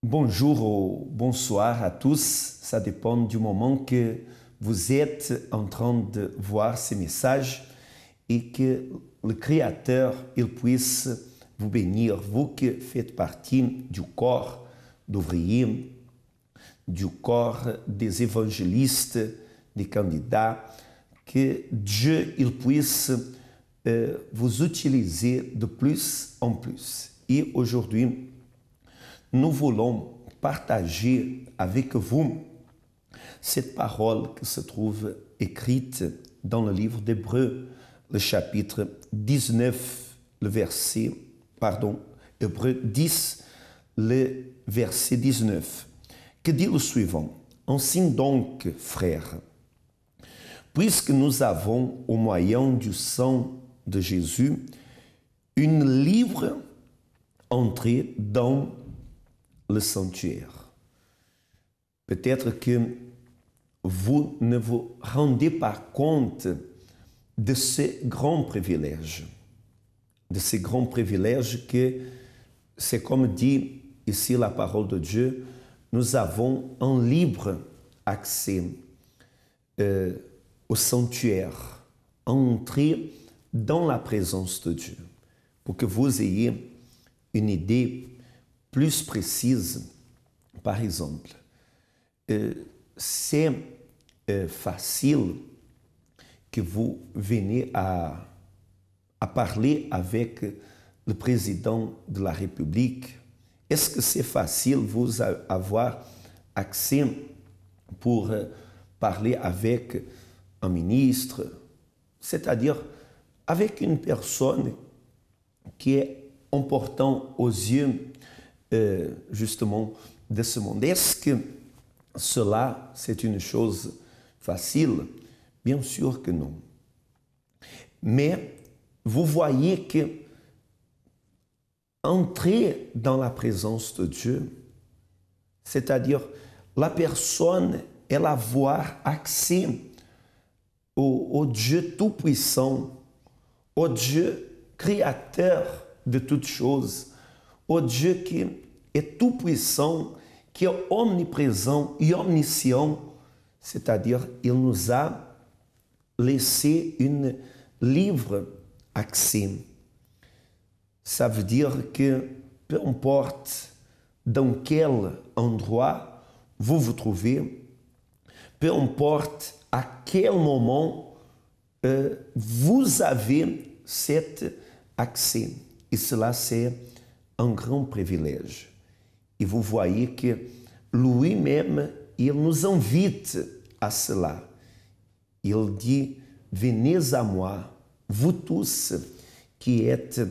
Bonjour ou bonsoir à tous, ça dépend du moment que vous êtes en train de voir ces messages et que le Créateur il puisse vous bénir, vous qui faites partie du corps d'ouvriers, du corps des évangélistes, des candidats, que Dieu il puisse vous utiliser de plus en plus. Et aujourd'hui, nous voulons partager avec vous cette parole qui se trouve écrite dans le livre d'Hébreux, le chapitre 19, Hébreux 10, le verset 19, qui dit le suivant: Ainsi donc, frères, puisque nous avons, au moyen du sang de Jésus, une libre entrée dans le sanctuaire. Peut-être que vous ne vous rendez pas compte de ces grands privilèges, que c'est comme dit ici la parole de Dieu, nous avons un libre accès au sanctuaire, entrer dans la présence de Dieu. Pour que vous ayez une idée plus précise, par exemple, c'est facile que vous venez à parler avec le président de la République. Est-ce que c'est facile vous avoir accès pour parler avec un ministre, c'est-à-dire avec une personne qui est importante aux yeux justement de ce monde? Est-ce que cela, c'est une chose facile? Bien sûr que non. Mais vous voyez que entrer dans la présence de Dieu, c'est-à-dire la personne, elle avoir accès au Dieu tout-puissant, au Dieu créateur de toutes choses, au Dieu qui est tout-puissant, qui est omniprésent et omniscient, c'est-à-dire il nous a laissé une libre accès. Ça veut dire que peu importe dans quel endroit vous vous trouvez, peu importe à quel moment vous avez cet accès. Et cela, c'est un grand privilège. Et vous voyez que lui-même, il nous invite à cela. Il dit: venez à moi, vous tous qui êtes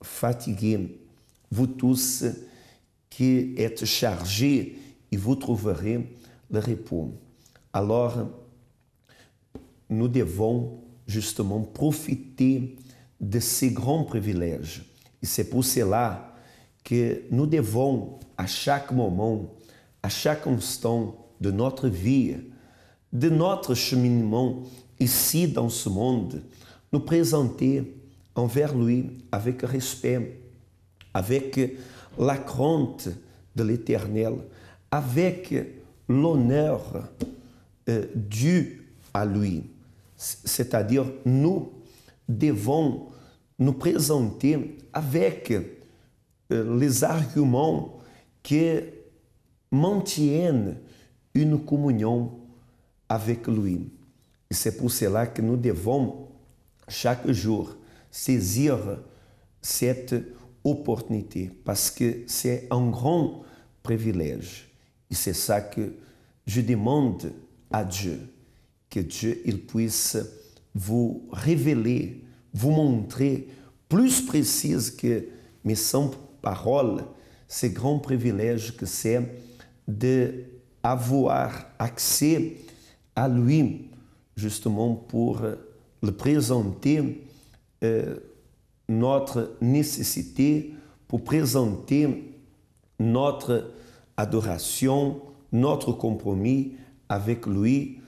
fatigués, vous tous qui êtes chargés, et vous trouverez le repos. Alors, nous devons justement profiter de ces grands privilèges. Et c'est pour cela que nous devons, à chaque moment, à chaque instant de notre vie, de notre cheminement ici dans ce monde, nous présenter envers lui avec respect, avec la crainte de l'Éternel, avec l'honneur dû à lui. C'est-à-dire, nous devons nous présenter avec les arguments qui maintiennent une communion avec lui. Et c'est pour cela que nous devons chaque jour saisir cette opportunité, parce que c'est un grand privilège. Et c'est ça que je demande à Dieu, que Dieu il puisse vous révéler, vous montrer plus précise que mes simples paroles, ce grand privilège que c'est d'avoir accès à lui, justement pour le présenter notre nécessité, pour présenter notre adoration, notre compromis avec lui,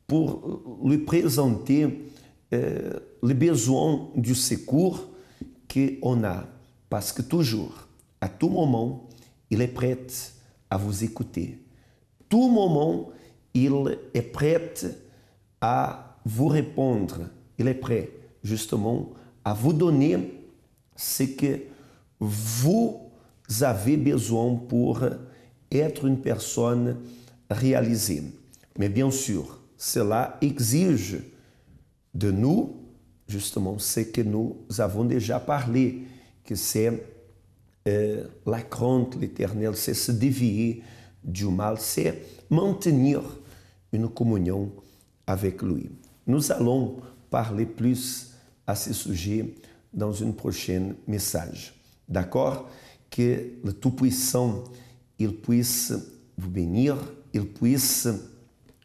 pour lui présenter les besoins du secours qu'on a. Parce que toujours, à tout moment, il est prêt à vous écouter. Tout moment, il est prêt à vous répondre. Il est prêt, justement, à vous donner ce que vous avez besoin pour être une personne réalisée. Mais bien sûr, cela exige de nous, justement, ce que nous avons déjà parlé, que c'est la crainte de l'Éternel, c'est se dévier du mal, c'est maintenir une communion avec lui. Nous allons parler plus à ce sujet dans une prochaine message. D'accord? Que le Tout-Puissant, il puisse vous bénir, il puisse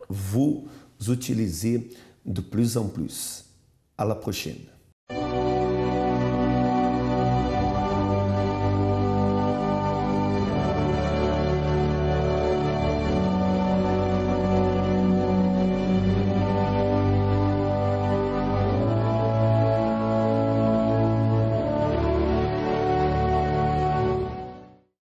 vous utiliser de plus en plus. À la prochaine.